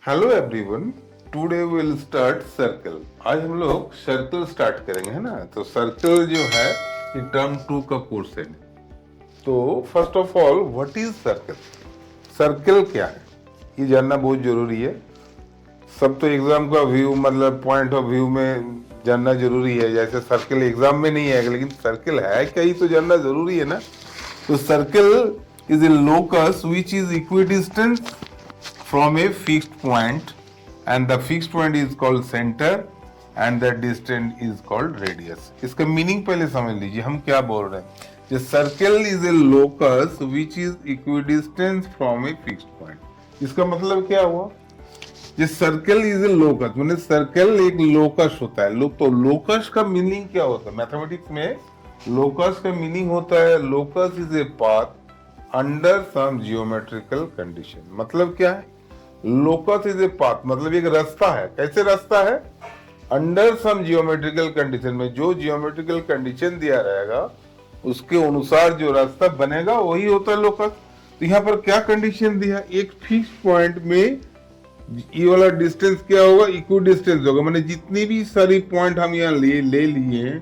Hello everyone, today will start circle. आज हम लोग सर्कल स्टार्ट करेंगे, है ना। तो सर्कल जो है ये टर्म 2 का पोर्शन है। तो first of all what is circle? Circle क्या है ये जानना बहुत जरूरी है। सब तो एग्जाम का व्यू मतलब पॉइंट ऑफ व्यू में जानना जरूरी है, जैसे सर्कल एग्जाम में नहीं है, लेकिन सर्कल है क्या ये तो जानना जरूरी है ना। तो circle is a locus which is equidistant from a fixed point, and the fixed point is called center and the distance is called radius. इसका मीनिंग पहले समझ लीजिए हम क्या बोल रहे हैं। The circle is a locus which is equidistant from a fixed point. इसका मतलब क्या हुआ? ये सर्कल इज ए लोकस, मैंने सर्कल एक लोकस होता है। तो लोकस का मीनिंग क्या होता है? मैथमेटिक्स में लोकस का मीनिंग होता है locus is a path under some geometrical condition. मतलब क्या है? लोकस इज ए पाथ मतलब एक रास्ता है। कैसे रास्ता है? अंडर सम जियोमेट्रिकल कंडीशन में जो जियोमेट्रिकल कंडीशन दिया रहेगा उसके अनुसार जो रास्ता बनेगा वही होता है लोकस। तो यहाँ पर क्या कंडीशन दिया? एक फिक्स पॉइंट में ये वाला डिस्टेंस क्या होगा? इक्वी डिस्टेंस होगा। मैंने जितनी भी सारी पॉइंट हम यहाँ ले लिए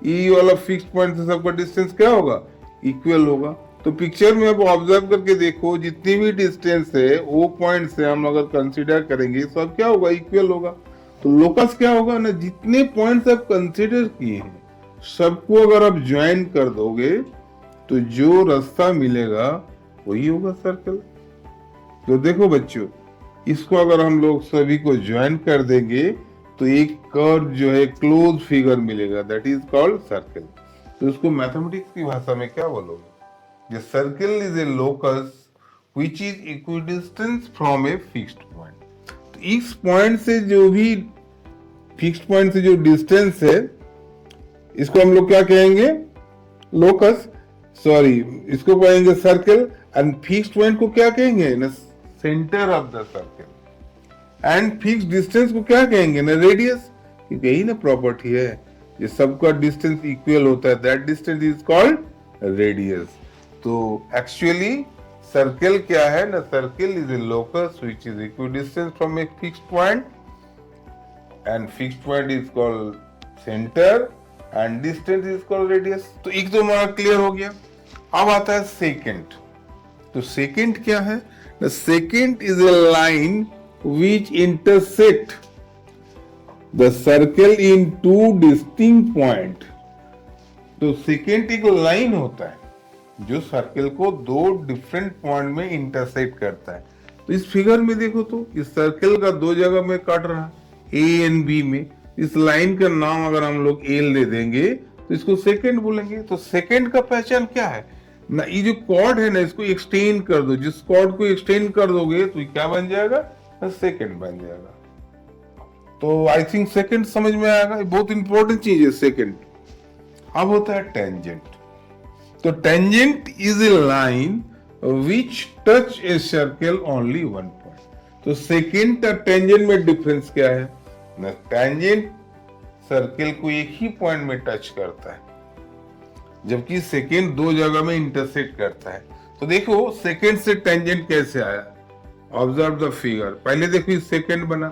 ये वाला फिक्स पॉइंट से सबका डिस्टेंस क्या होगा? इक्वल होगा। तो पिक्चर में अब ऑब्जर्व करके देखो, जितनी भी डिस्टेंस है वो पॉइंट से हम अगर कंसीडर करेंगे सब क्या होगा? इक्वल होगा। तो लोकस क्या होगा ना, जितने पॉइंट्स आप कंसीडर किए हैं सबको अगर आप ज्वाइन कर दोगे तो जो रास्ता मिलेगा वही होगा सर्कल। तो देखो बच्चों, इसको अगर हम लोग सभी को ज्वाइन कर देंगे तो एक कर्व जो है क्लोज फिगर मिलेगा, दैट इज कॉल्ड सर्कल। तो इसको मैथमेटिक्स की भाषा में क्या बोलोगे? The circle is a locus which is equidistant from a fixed point. तो इस पॉइंट से जो भी फिक्स्ड पॉइंट से जो डिस्टेंस है इसको हम लोग क्या कहेंगे? लोकस। सॉरी, इसको कहेंगे सर्कल। एंड फिक्स्ड पॉइंट को क्या कहेंगे? ना centre of the circle. And fixed distance को क्या कहेंगे? ना रेडियस। क्योंकि यही ना प्रॉपर्टी है, ये सबका डिस्टेंस इक्वल होता है, that distance is called radius. तो एक्चुअली सर्कल क्या है ना? Circle is a locus which is equidistance from a fixed point and fixed point is called centre and distance is called radius. तो एक तो हमारा क्लियर हो गया। अब आता है सेकंड। तो सेकंड क्या है? The second is a line which intersect the circle in two distinct point. तो सेकंड एक लाइन होता है जो सर्कल को दो डिफरेंट पॉइंट में इंटरसेक्ट करता है। तो इस फिगर में देखो तो इस सर्कल का दो जगह में काट रहा है, ए एंड बी में। इस लाइन का नाम अगर हम लोग एल दे देंगे तो इसको सेकंड बोलेंगे। तो सेकंड का पहचान क्या है ना? ये जो कॉर्ड है ना इसको एक्सटेंड कर दो। जिस कॉर्ड को एक्सटेंड कर दोगे तो ये क्या बन जाएगा? सेकंड बन जाएगा। तो आई थिंक सेकंड समझ में आएगा। बहुत इंपॉर्टेंट चीज है सेकंड। अब होता है टेंजेंट। तो tangent is a line which touch a circle only one point. तो सेकेंड और टेंजेंट में डिफरेंस क्या है ना? टेंजेंट सर्कल को एक ही पॉइंट में टच करता है, जबकि सेकेंड दो जगह में इंटरसेक्ट करता है। तो देखो सेकेंड से टेंजेंट कैसे आया? Observe the figure. पहले देखो सेकेंड बना,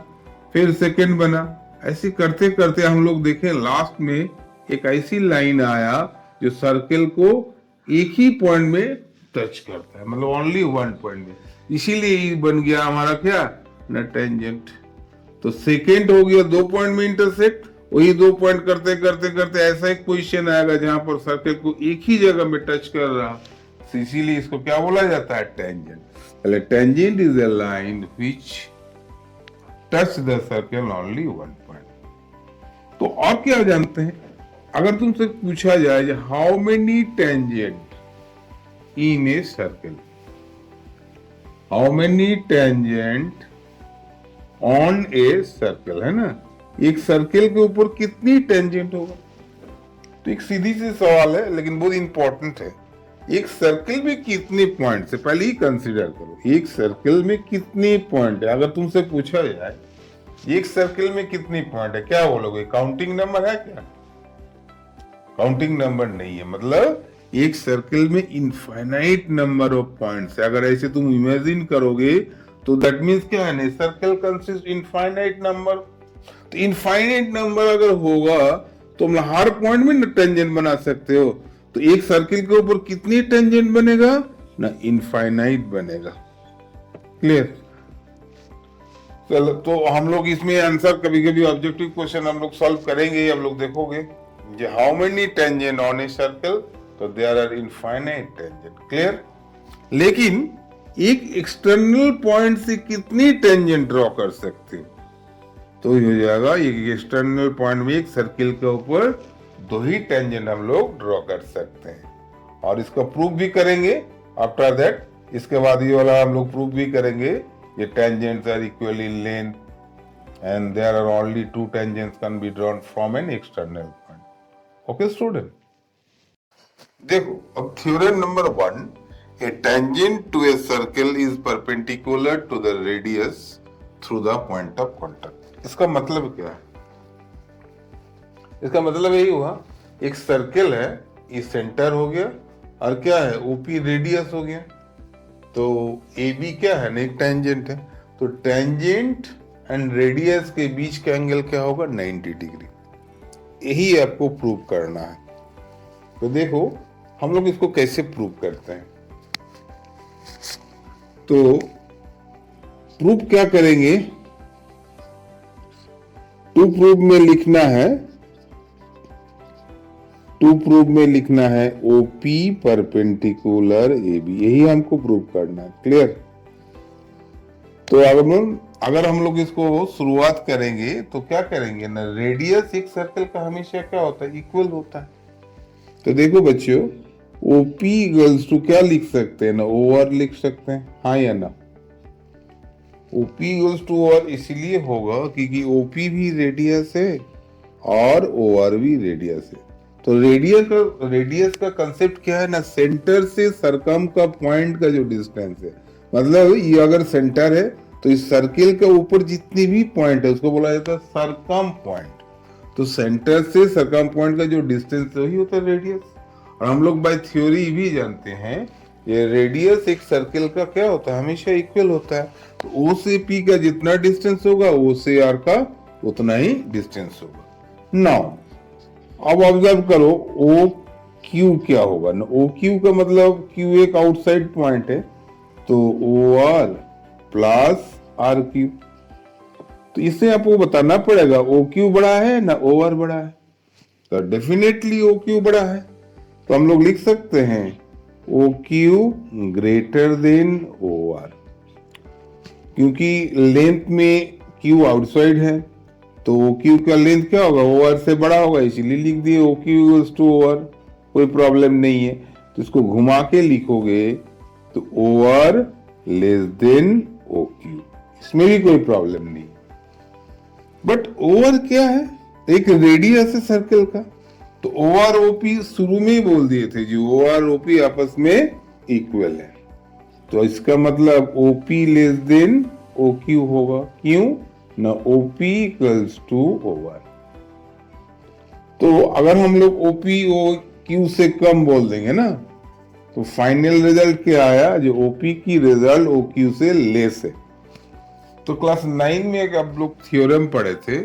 फिर सेकेंड बना, ऐसे करते करते हम लोग देखें लास्ट में एक ऐसी लाइन आया जो सर्कल को एक ही पॉइंट में टच करता है, मतलब ओनली वन पॉइंट में। इसीलिए बन गया हमारा क्या ना? टेंजेंट। तो सेकेंड हो गया दो पॉइंट में इंटरसेक्ट, वही दो पॉइंट करते करते करते ऐसा एक पोजीशन आएगा जहां पर सर्कल को एक ही जगह में टच कर रहा। तो इसीलिए इसको क्या बोला जाता है? टेंजेंट। पहले tangent is a line which touch the circle only one point. तो और क्या जानते हैं? अगर तुमसे पूछा जाए how many tangent in a circle, how many tangent on a circle, है ना, एक सर्कल के ऊपर कितनी टेंजेंट होगा? तो एक सीधी सी सवाल है लेकिन बहुत इंपॉर्टेंट है। एक सर्कल में कितने पॉइंट है पहले ही कंसीडर करो। एक सर्कल में कितने पॉइंट है? अगर तुमसे पूछा जाए एक सर्कल में कितनी पॉइंट है, क्या बोलोगे? काउंटिंग नंबर है क्या? काउंटिंग नंबर नहीं है। मतलब एक सर्कल में इनफाइनाइट नंबर ऑफ पॉइंट्स है। अगर ऐसे तुम इमेजिन करोगे तो दैट मीन्स क्या है, सर्कल कंसिस्ट इनफाइनाइट नंबर। तो इनफाइनाइट नंबर अगर होगा तो हम हर पॉइंट में टेंजेंट बना सकते हो। तो एक सर्किल के ऊपर कितनी टेंजेंट बनेगा ना, इनफाइनाइट बनेगा। क्लियर? चलो, तो हम लोग इसमें आंसर कभी कभी ऑब्जेक्टिव क्वेश्चन हम लोग सॉल्व करेंगे, हम लोग देखोगे ये how many tangent on a circle, तो there are infinite tangent. Clear? लेकिन एक एक्सटर्नल पॉइंट से कितनी टेंजेंट ड्रॉ कर सकते हो, तो हो जाएगा एक एक्सटर्नल पॉइंट में एक सर्किल के ऊपर 2 ही टेंजेंट हम लोग ड्रॉ कर सकते हैं, और इसका प्रूफ भी करेंगे आफ्टर दैट। इसके बाद ये वाला हम लोग प्रूफ भी करेंगे, ये tangents are equally in length and there are only 2 tangents can be drawn from an external point. Okay student, देखो अब theorem number 1, a tangent to a circle is perpendicular to the radius through the point of contact. इसका मतलब क्या है? इसका मतलब यही हुआ, एक सर्कल है, ये सेंटर हो गया, और क्या है, ओपी रेडियस हो गया। तो ए बी क्या है ना, एक टेंजेंट है। तो टेंजेंट एंड रेडियस के बीच का एंगल क्या होगा, 90 डिग्री। यही आपको प्रूव करना है। तो देखो हम लोग इसको कैसे प्रूव करते हैं। तो प्रूफ क्या करेंगे, टू प्रूफ में लिखना है ओपी परपेंडिकुलर ए बी, यही हमको प्रूव करना है। क्लियर? तो अगर हम लोग इसको शुरुआत करेंगे तो क्या करेंगे ना, रेडियस एक सर्कल का हमेशा क्या होता है, इक्वल होता है। तो देखो बच्चों, ओपी इक्वल्स टू क्या लिख सकते हैं ना, ओआर लिख सकते हैं, हाँ या ना। ओपी इक्वल्स टू ओआर इसलिए होगा क्योंकि ओपी भी रेडियस है और ओआर भी रेडियस है। तो रेडियस का कंसेप्ट क्या है ना, सेंटर से सरकम का पॉइंट का जो डिस्टेंस है, मतलब ये अगर सेंटर है तो इस सर्किल के ऊपर जितनी भी पॉइंट है उसको बोला जाता है सरकम पॉइंट। तो सेंटर से सरकम पॉइंट का जो डिस्टेंस है वही होता है रेडियस। और हम लोग बाय थ्योरी भी जानते हैं ये रेडियस एक सर्किल का क्या होता है, हमेशा इक्वल होता है। तो ओ से पी का जितना डिस्टेंस होगा ओ से आर का उतना ही डिस्टेंस होगा। नाउ अब ऑब्जर्व करो ओ क्यू क्या होगा ना, ओ क्यू का मतलब क्यू एक आउटसाइड पॉइंट है, तो O R plus R Q. तो इससे आपको बताना पड़ेगा ओ क्यू बड़ा है ना ओ आर बड़ा है। तो डेफिनेटली ओ क्यू बड़ा है, तो हम लोग लिख सकते हैं O Q greater than O R, क्योंकि लेंथ में क्यू आउटसाइड है तो ओ क्यू का लेंथ क्या होगा, ओ आर से बड़ा होगा, इसीलिए लिख दिए O Q equals to O R. कोई प्रॉब्लम नहीं है। तो इसको घुमा के लिखोगे तो O R less than O Q, इसमें भी कोई प्रॉब्लम नहीं। बट ओ आर क्या है, एक रेडियस है सर्कल का। तो ओ आर ओपी शुरू में ही बोल दिए थे जी, ओ आर ओपी आपस में इक्वल है। तो इसका मतलब OP less than O Q होगा। क्यों ना, OP equals to O R. तो अगर हम लोग ओपी ओ क्यू से कम बोल देंगे ना, तो फाइनल रिजल्ट क्या आया, जो ओपी की रिजल्ट ओ क्यू से लेस है। तो क्लास 9 में एक आप लोग थ्योरम पढ़े थे,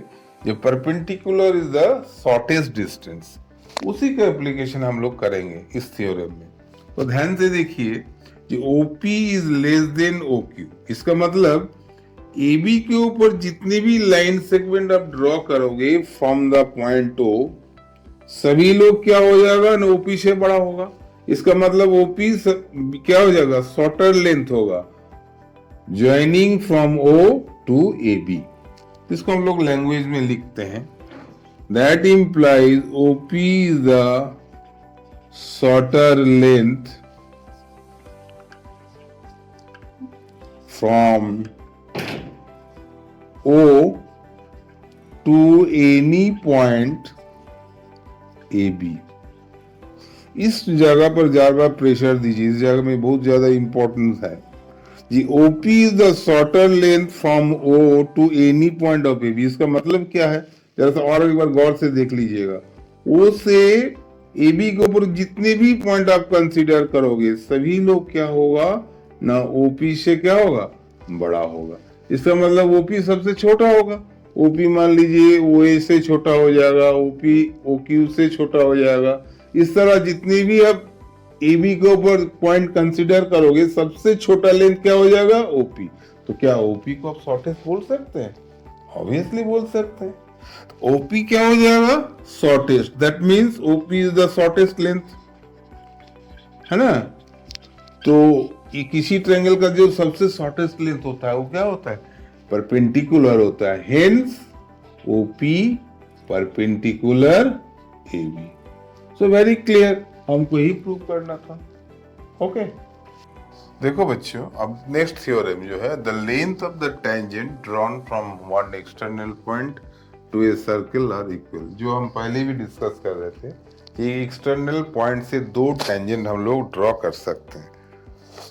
जो perpendicular is the shortest distance, उसी का एप्लीकेशन हम लोग करेंगे इस थ्योरम में। तो ध्यान से देखिए, जो OP is less than O Q, इसका मतलब ए बी के ऊपर जितनी भी लाइन सेगमेंट आप ड्रॉ करोगे फ्रॉम द पॉइंट ओ, सभी लोग क्या हो जाएगा ना, ओपी से बड़ा होगा। इसका मतलब ओपी क्या हो जाएगा, शॉर्टर लेंथ होगा, joining from O to A B. इसको हम लोग लैंग्वेज में लिखते हैं, that implies OP is the shorter length from O to any point AB। इस जगह पर ज्यादा प्रेशर दीजिए, इस जगह में बहुत ज्यादा इंपॉर्टेंस है जी। OP is the shorter length from O to any point of AB। इसका मतलब क्या है, जरा सा और एक बार गौर से देख लीजिएगा। O से AB के ऊपर जितने भी पॉइंट आप कंसीडर करोगे, सभी लोग क्या होगा ना, OP से क्या होगा, बड़ा होगा। इसका मतलब ओपी सबसे छोटा होगा। ओपी मान लीजिए ओए से छोटा हो जाएगा, ओपी ओक्यू से छोटा हो जाएगा। इस तरह जितनी भी आप एबी के ऊपर पॉइंट कंसीडर करोगे, सबसे छोटा लेंथ क्या हो जाएगा? ओपी। तो क्या ओपी को आप शॉर्टेस्ट बोल सकते हैं? ऑब्वियसली बोल सकते हैं। तो ओपी क्या हो जाएगा? Shortest. That means OP is the shortest length, है ना। तो ये किसी ट्रायंगल का जो सबसे शॉर्टेस्ट लेंथ होता है वो क्या होता है? परपेंडिकुलर होता है। Hence OP perpendicular AB. So very clear, हमको ही प्रूव करना था। ओके देखो बच्चों, अब नेक्स्ट थ्योरम जो है, the length of the tangent drawn from one external point to a circle are equal. जो हम पहले भी डिस्कस कर रहे थे, ये एक्सटर्नल पॉइंट से दो टेंजेंट हम लोग ड्रॉ कर सकते हैं,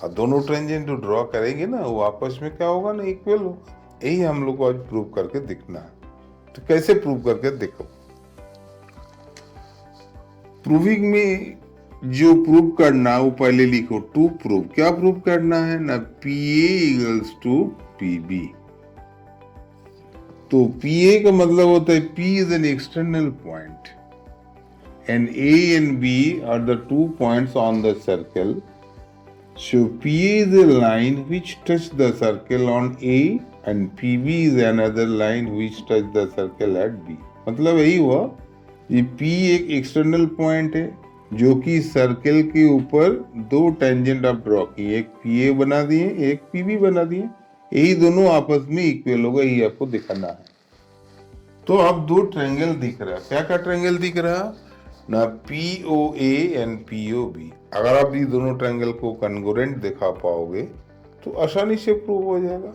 और दोनों टेंजेंट जो ड्रॉ करेंगे ना, वो आपस में क्या होगा ना? इक्वल होगा। यही हम लोग को आज प्रूव करके दिखना है। तो कैसे प्रूव करके देखो। प्रूविंग में जो प्रूव करना वो पहले लिखो, टू प्रूव। क्या प्रूव करना है ना? P A equals to P B. तो पी ए का मतलब होता है P is an external point and A and B are the 2 points on the circle. So PA is a line which touch the circle on A and PB is another line which touch the circle at B. मतलब यही हुआ, ये P एक external point है जो कि circle के ऊपर दो टेंजेंट आप ड्रॉ किए, एक PA बना दिए, एक PB बना दिए। यही दोनों आपस में इक्वल होगा, यही आपको दिखाना है। तो अब दो ट्रायंगल दिख रहा है। क्या क्या ट्रायंगल दिख रहा है ना? POA and POB। अगर आप ये दोनों ट्रायंगल को कॉन्ग्रुएंट दिखा पाओगे तो आसानी से प्रूव हो जाएगा।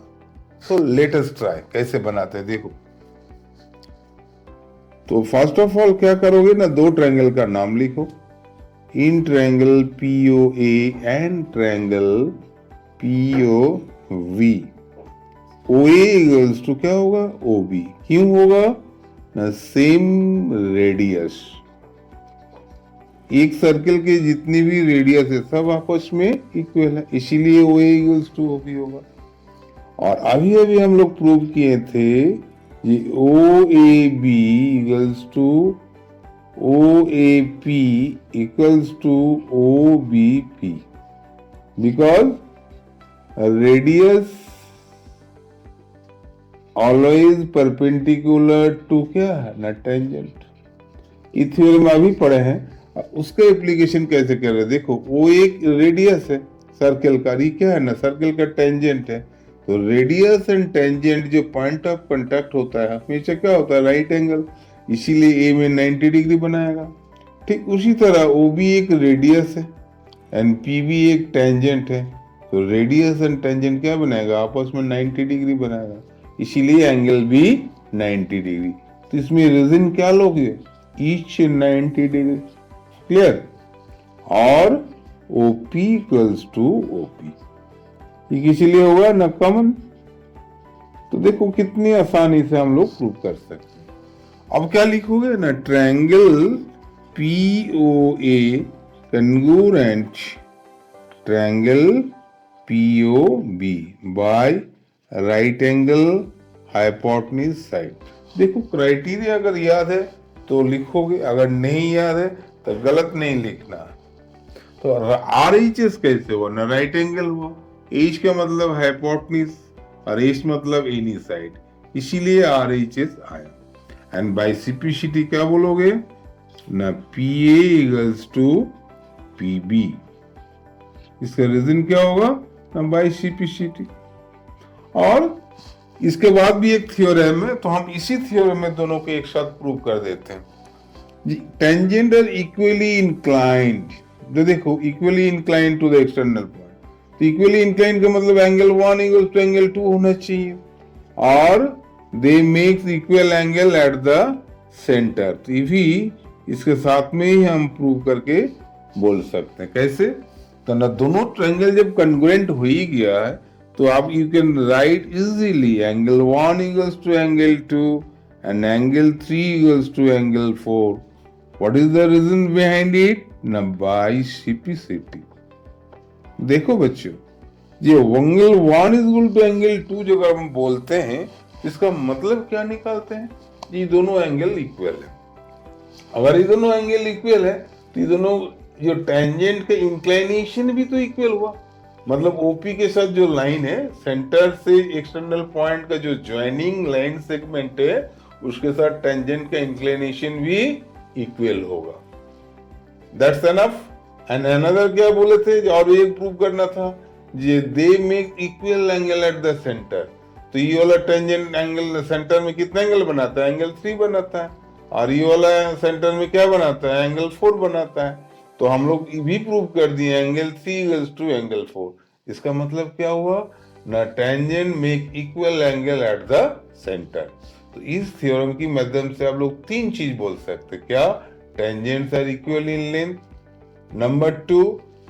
तो लेट अस ट्राई, कैसे बनाते हैं देखो। तो फर्स्ट ऑफ ऑल क्या करोगे ना, दो ट्रायंगल का नाम लिखो। In triangle POA and triangle POV। OA equals to क्या होगा? OB। क्यों होगा ना? Same radius. एक सर्कल के जितनी भी रेडियस है सब आपस में इक्वल है, इसीलिए OA इक्वल्स टू OB होगा। और अभी अभी हम लोग प्रूव किए थे ये OAB equals to OAP equals to OBP, because radius always perpendicular to क्या है ना? टेंजेंट। इस थ्योरम में अभी पढ़े हैं, उसका एप्लीकेशन कैसे कर रहे हैं देखो। वो एक रेडियस है सर्कल का, ये क्या है ना? सर्कल का टेंजेंट है। तो रेडियस एंड टेंजेंट जो पॉइंट ऑफ कांटेक्ट होता है हमेशा क्या होता है? Right angle. इसीलिए ए में 90 डिग्री बनाएगा। ठीक उसी तरह ओ भी एक रेडियस है एंड पी भी एक टेंजेंट है। तो रेडियस एंड टेंजेंट क्या बनाएगा? आपस में 90 डिग्री बनाएगा, इसीलिए एंगल भी 90 डिग्री। तो इसमें रीजन क्या लोगे? Each 90 degree. क्लियर? और OP इक्वल्स टू OP, ये किसी लिए होगा ना? कॉमन। तो देखो कितनी आसानी से हम लोग प्रूव कर सकते हैं। अब क्या लिखोगे ना? Triangle POA congruent triangle POB by right angle hypotenuse side. देखो क्राइटेरिया अगर याद है तो लिखोगे, अगर नहीं याद है तो गलत नहीं लिखना। तो RHS कैसे हुआ ना? राइट एंगल हुआ। H का मतलब हाइपोटेन्यूज और H मतलब एनी साइड, इसीलिए RHS आया। एंड बाय सिप्लिसिटी क्या बोलोगे ना? PA equals to PB। इसका रीजन क्या होगा ना? By simplicity. और इसके बाद भी एक थ्योरम है, तो हम इसी थ्योरम में दोनों को एक साथ प्रूव कर देते हैं। Tangent are equally inclined. तो देखो equally inclined to the external point. तो इक्वली इंक्लाइंड का मतलब एंगल 1 इक्वल टू एंगल 2 होना चाहिए, और दे makes equal angle at the centre. तो ये भी इसके साथ में ही हम प्रूव करके बोल सकते हैं। कैसे? तो ना दोनों ट्रायंगल जब कॉन्ग्रुएंट हो ही गया है तो आप you can write easily angle 1 equals to angle 2 and angle 3 equals to angle 4. What is the reason behind it? ना by CPCT। देखो बच्चों, ये angle 1 is equal to angle 2 जब हम बोलते हैं इसका मतलब क्या निकालते हैं? ये दोनों एंगल इक्वल है। अगर ये दोनों एंगल इक्वल है तो ये दोनों जो टेंजेंट का इंक्लिनेशन भी तो इक्वल हुआ। मतलब ओपी के साथ जो लाइन है, सेंटर से एक्सटर्नल पॉइंट का जो ज्वाइनिंग लाइन सेगमेंट है, उसके साथ टेंजेंट का इंक्लिनेशन भी इक्वल होगा। That's enough. एंड अनदर क्या बोले थे और एक प्रूव करना था, ये they make equal angle at the centre. तो ये वाला टेंजेंट एंगल सेंटर में कितना एंगल बनाता है? एंगल 3 बनाता है। और ये वाला सेंटर में क्या बनाता है? एंगल 4 बनाता है। तो हम लोग भी प्रूव कर दिए एंगल 3 टू एंगल 4। इसका मतलब क्या हुआ? ना tangent make equal angle at the centre. तो इस थ्योरम की माध्यम से आप लोग 3 चीज बोल सकते। क्या? Tangents are equal in length. Number 2,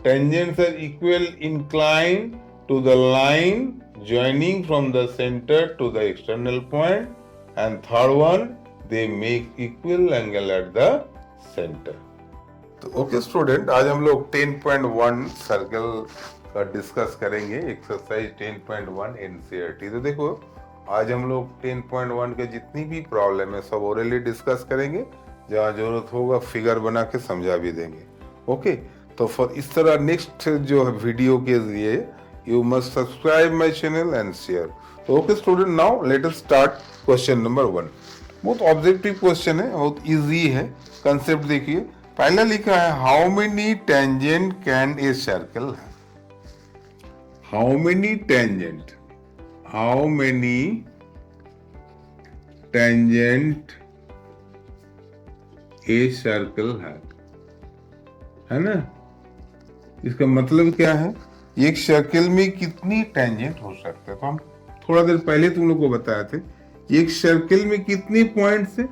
tangents are equal inclined to the line joining from the center to the external point, and third one, they make equal angle at the center. तो okay student, आज हम लोग 10.1 circle का discuss करेंगे, exercise 10.1 NCERT. तो देखो आज हम लोग 10.1 के जितनी भी प्रॉब्लम है सब ओरली डिस्कस करेंगे, जहाँ जरूरत होगा फिगर बना के समझा भी देंगे। ओके तो फॉर इस तरह नेक्स्ट जो वीडियो के लिए you must subscribe my channel and share. तो okay student, now let us start question number 1। बहुत ऑब्जेक्टिव क्वेश्चन है, बहुत इजी है। कंसेप्ट देखिए, पहला लिखा है how many tangent can a circle है। How many tangent a circle है ना? इसका मतलब क्या है? एक सर्कल में कितनी टेंजेंट हो सकते हैं? तो हम थोड़ा देर पहले तुम लोग को बताए थे, एक सर्कल में कितने पॉइंट्स है?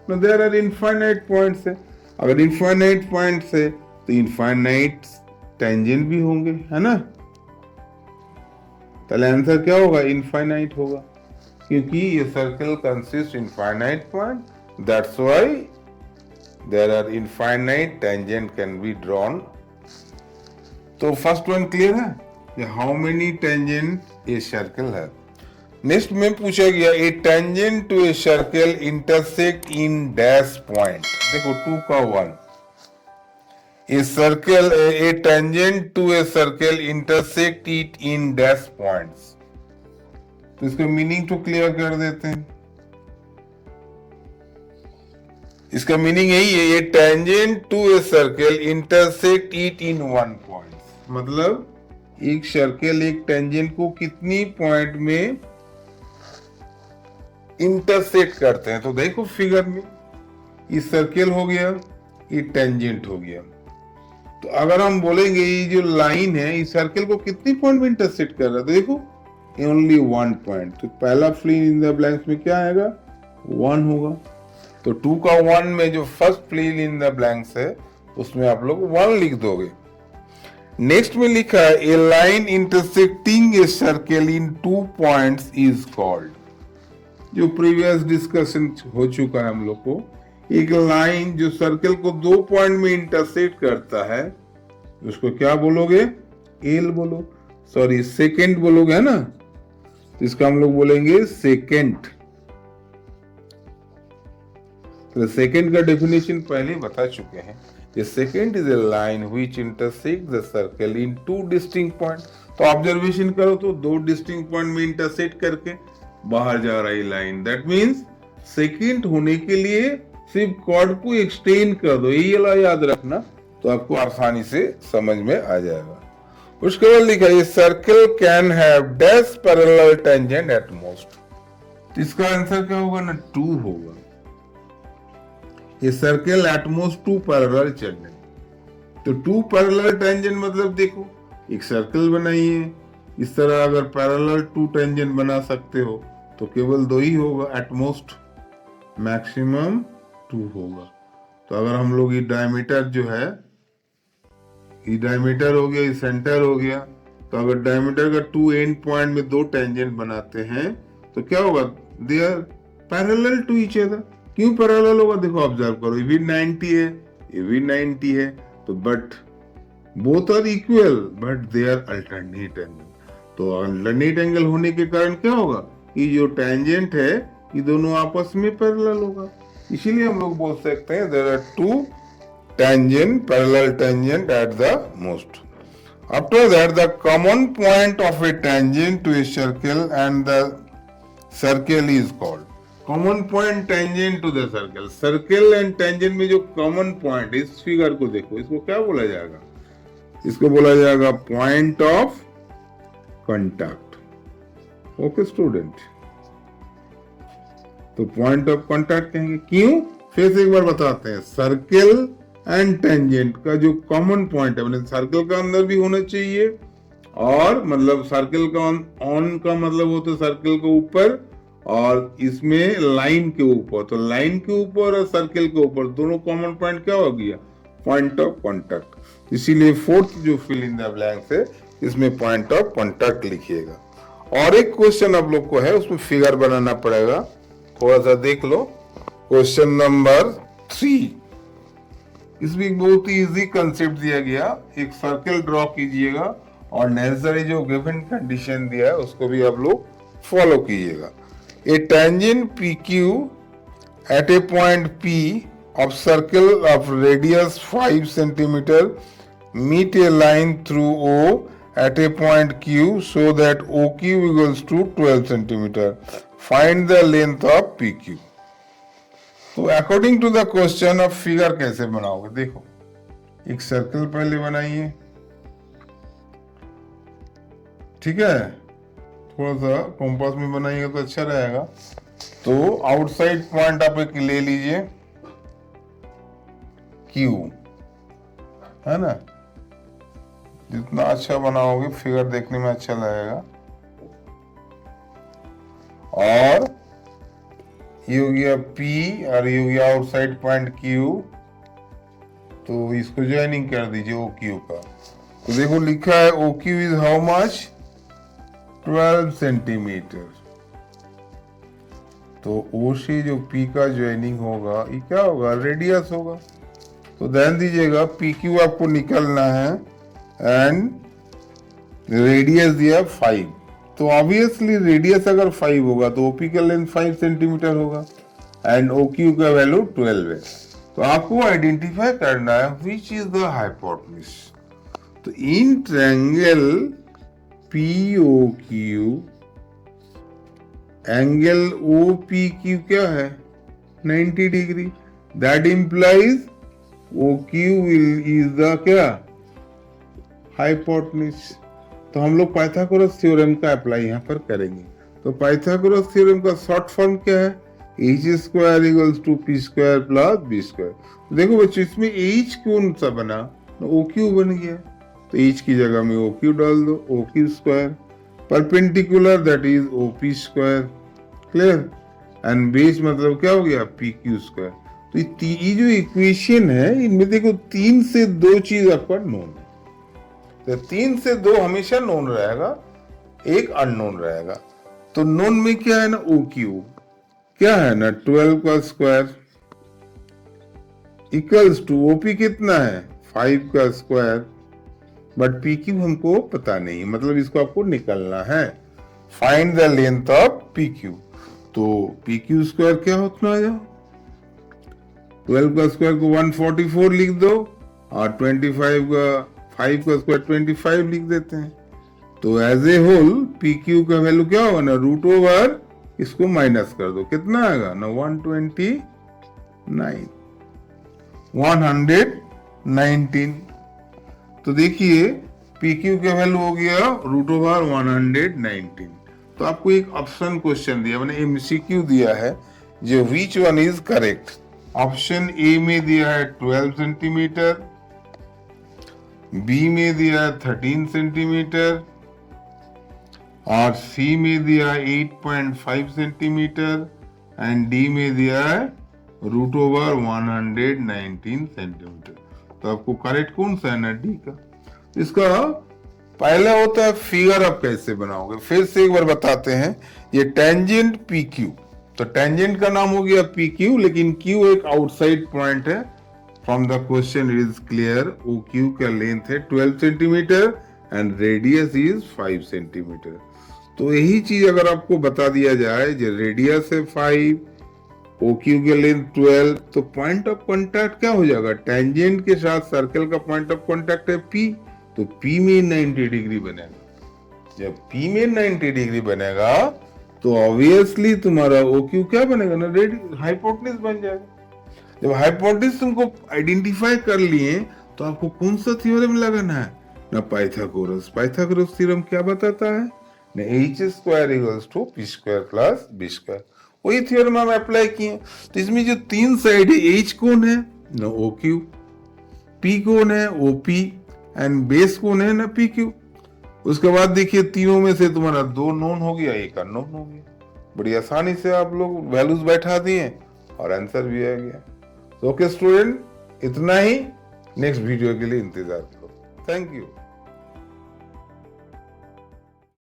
देयर आर इनफाइनाइट पॉइंट्स है। अगर इनफाइनाइट पॉइंट्स है तो इनफाइनाइट टेंजेंट भी होंगे, है ना? पहले आंसर क्या होगा? इनफाइनाइट होगा, क्योंकि ये circle consist infinite point, that's why there are infinite tangent can be drawn. तो फर्स्ट वन क्लियर है, how many tangent a circle है। नेक्स्ट में पूछा गया a tangent to a circle intersect in dash point. देखो 2 का 1, a circle a tangent to a circle intersect it in dash points. तो इसका मीनिंग तो क्लियर कर देते हैं। इसका मीनिंग यही है, ये tangent to a circle intersect it in 1 point. मतलब एक सर्कल एक टेंजेंट को कितनी पॉइंट में इंटरसेक्ट करते हैं? तो देखो फिगर में, ये सर्कल हो गया, ये टेंजेंट हो गया। तो अगर हम बोलेंगे ये जो लाइन है इस सर्कल को कितनी पॉइंट में इंटरसेक्ट कर रहा है, तो देखो ओनली 1 पॉइंट। तो पहला फिल इन द ब्लैंक्स में क्या आएगा? 1 होगा। तो 2 का 1 में जो first fill in the blanks है उसमें आप लोग 1 लिख दोगे। नेक्स्ट में लिखा है a line intersecting a circle in 2 points is called. जो प्रीवियस डिस्कशन हो चुका है हम लोग को, एक लाइन जो सर्कल को 2 पॉइंट में इंटरसेक्ट करता है उसको क्या बोलोगे? एल बोलो, सॉरी सेकेंड बोलोगे, है ना? तो इसका हम लोग बोलेंगे सेकेंड। तो सेकेंड का डेफिनेशन पहले बता चुके हैं। ये second is a line which intersect the circle in 2 distinct point. तो ऑब्जर्वेशन करो तो 2 डिस्टिंक्ट पॉइंट में इंटरसेक्ट करके बाहर जा रही लाइन, दैट मींस सेकेंड होने के लिए सिर्फ कॉर्ड को एक्सटेंड कर दो, ये वाला याद रखना, तो आपको आसानी से समझ में आ जाएगा। उसके बाद लिखा है circle can have dash parallel tangent at most. इसका आंसर क्या होगा? ना 2 होगा। ये सर्कल एटमोस्ट 2 पैरेलल टेंजेंट। तो 2 पैरेलल टेंजेंट मतलब देखो एक सर्कल बनाई है, इस तरह अगर पैरेलल 2 टेंजेंट बना सकते हो तो केवल 2 ही होगा, एटमोस्ट मैक्सिमम 2 होगा। तो अगर हम लोग ये डायमीटर जो है, ये डायमीटर हो गया, ये सेंटर हो गया, तो अगर डायमीटर का 2 एंड पॉइंट में 2 टेंजेंट बनाते हैं तो क्या होगा? They are parallel to each other. क्यों पैरेलल होगा? देखो ऑब्जर्व करो, ये भी 90 है, ये भी 90 है, तो but both are equal but they are alternate angle. तो अल्टरनेट एंगल होने के कारण क्या होगा, ये जो टेंजेंट है ये दोनों आपस में पैरेलल होगा, इसीलिए हम लोग बोल सकते हैं there are two tangent, parallel tangent at the most. After that, the common point of a tangent to a circle and the circle is called. Common point tangent to the circle. Circle and tangent में जो common point, इस figure को देखो, इसको क्या बोला जाएगा, इसको बोला जाएगा point of contact. Okay student, तो point of contact कहेंगे. क्यों, फिर से एक बार बताते हैं. सर्कल एंड टेंजेंट का जो कॉमन पॉइंट है, मतलब सर्कल का अंदर भी होना चाहिए, और मतलब सर्कल का ऑन का मतलब होता है सर्कल के ऊपर, और इसमें लाइन के ऊपर. तो लाइन के ऊपर और सर्कल के ऊपर दोनों कॉमन पॉइंट क्या हो गया, पॉइंट ऑफ कॉन्टैक्ट. इसीलिए फोर्थ जो फिल इन द ब्लैंक्स है इसमें पॉइंट ऑफ कॉन्टैक्ट लिखिएगा. और एक क्वेश्चन आप लोग को है, उसमें फिगर बनाना पड़ेगा, थोड़ा सा देख लो. क्वेश्चन नंबर 3, इसमें एक बहुत ही इजी कंसेप्ट दिया गया. एक सर्कल ड्रॉ कीजिएगा और नेसेसरी जो गिवन कंडीशन दिया है उसको भी आप लोग फॉलो कीजिएगा. A tangent P Q at a point P of circle of radius 5 centimetre meet a line through O at a point Q so that O Q equals to 12 centimetre. Find the length of P Q. तो according to the question अब figure कैसे बनाओगे, देखो एक circle पहले बनाइए, ठीक है, थोड़ा सा कॉम्पास में बनाइएगा तो अच्छा रहेगा. तो आउटसाइड पॉइंट आप एक ले लीजिए Q, है ना, जितना अच्छा बनाओगे फिगर देखने में अच्छा लगेगा. और ये हो गया P और ये हो गया आउटसाइड पॉइंट Q, तो इसको ज्वाइनिंग कर दीजिए OQ का. तो देखो लिखा है OQ is how much, 12 centimetre. तो O से जो P का ज्वाइनिंग होगा ये क्या होगा, रेडियस होगा. तो ध्यान दीजिएगा PQ आपको निकलना है एंड रेडियस दिया 5. तो ऑब्वियसली रेडियस अगर 5 होगा तो OP का लेंथ 5 सेंटीमीटर होगा एंड OQ का वैल्यू 12 है. तो आपको आइडेंटिफाई करना है विच इज द हाइपोटेन्यूज. तो in triangle POQ angle OPQ क्या है, 90 degree. That implies OQ is the क्या, हाइपोटेन्यूज. तो हम लोग पाइथागोरस थ्योरम का अप्लाई यहाँ पर करेंगे. तो पाइथागोरस थ्योरम का शॉर्ट फॉर्म क्या है, h square equals to p square plus b square. देखो बच्चों इसमें h कौन सा बना, OQ बन गया. तो h की जगह में OQ डाल दो, OQ square perpendicular that is OP square. Clear. And base मतलब क्या हो गया, PQ स्क्वायर. तो ये जो इक्वेशन है इनमें देखो 3 से 2 चीज आपका नोन है. तो 3 से 2 हमेशा नोन रहेगा, एक अननोन रहेगा. तो नोन में क्या है ना, OQ क्या है ना 12 का स्क्वायर इक्वल्स टू OP कितना है 5 का स्क्वायर. बट PQ हमको पता नहीं, मतलब इसको आपको निकालना है. Find the length of PQ. तो PQ स्क्वायर क्या होता है, 12 का स्क्वायर को 144 लिख दो और 25 का 5 का स्क्वायर 25 लिख देते हैं. तो एज ए होल PQ का वैल्यू क्या होगा ना, रूट ओवर इसको माइनस कर दो, कितना आएगा ना 119. तो देखिए PQ का वैल्यू हो गया रूट ओवर 119. तो आपको एक ऑप्शन क्वेश्चन दिया, मैंने MCQ दिया है जो which one is correct. Option A में दिया है 12 सेंटीमीटर, बी में दिया है 13 सेंटीमीटर और सी में दिया है 8.5 सेंटीमीटर एंड डी में दिया है रूट ओवर 119 सेंटीमीटर. तो आपको करेक्ट कौन सा है ना, डी का. इसका पहला होता है फिगर आप कैसे बनाओगे. फिर से एक बार बताते हैं, ये टेंजेंट PQ, तो टेंजेंट का नाम हो गया PQ, लेकिन Q एक आउटसाइड पॉइंट है. From the question it is clear OQ का लेंथ है 12 centimetre and radius is 5 centimetre. तो यही चीज अगर आपको बता दिया जाए जो रेडियस है 5, OQ के लेंथ 12, तो पॉइंट ऑफ कांटेक्ट क्या हो जाएगा? टेंजेंट के साथ सर्कल का पॉइंट ऑफ कांटेक्ट है P, तो P में 90 डिग्री बनेगा। जब P में 90 डिग्री बनेगा तो ऑब्वियसली तुम्हारा OQ क्या बनेगा ना, हाइपोटेन्यूज बन जाएगा। जब हाइपोटेन्यूज तुमको आइडेंटिफाई कर लिए तो आपको कौन सा थ्योरम लगाना है ना, पाइथागोरस। पाइथागोरस थ्योरम क्या बताता है ना, h² = p² + b²। वही थ्योरम हम अप्लाई किए। तो इसमें जो तीन साइड है, h कौन है ना OQ, p कौन है OP, एंड बेस कौन है ना PQ। उसके बाद देखिए तीनों में से तुम्हारा 2 नोन हो गया, 1 अननोन हो गया। बड़ी आसानी से आप लोग वैल्यूज बैठा दिए और आंसर भी आ गया। तो ओके स्टूडेंट, इतना ही। नेक्स्ट वीडियो के लिए इंतजार करो। Thank you.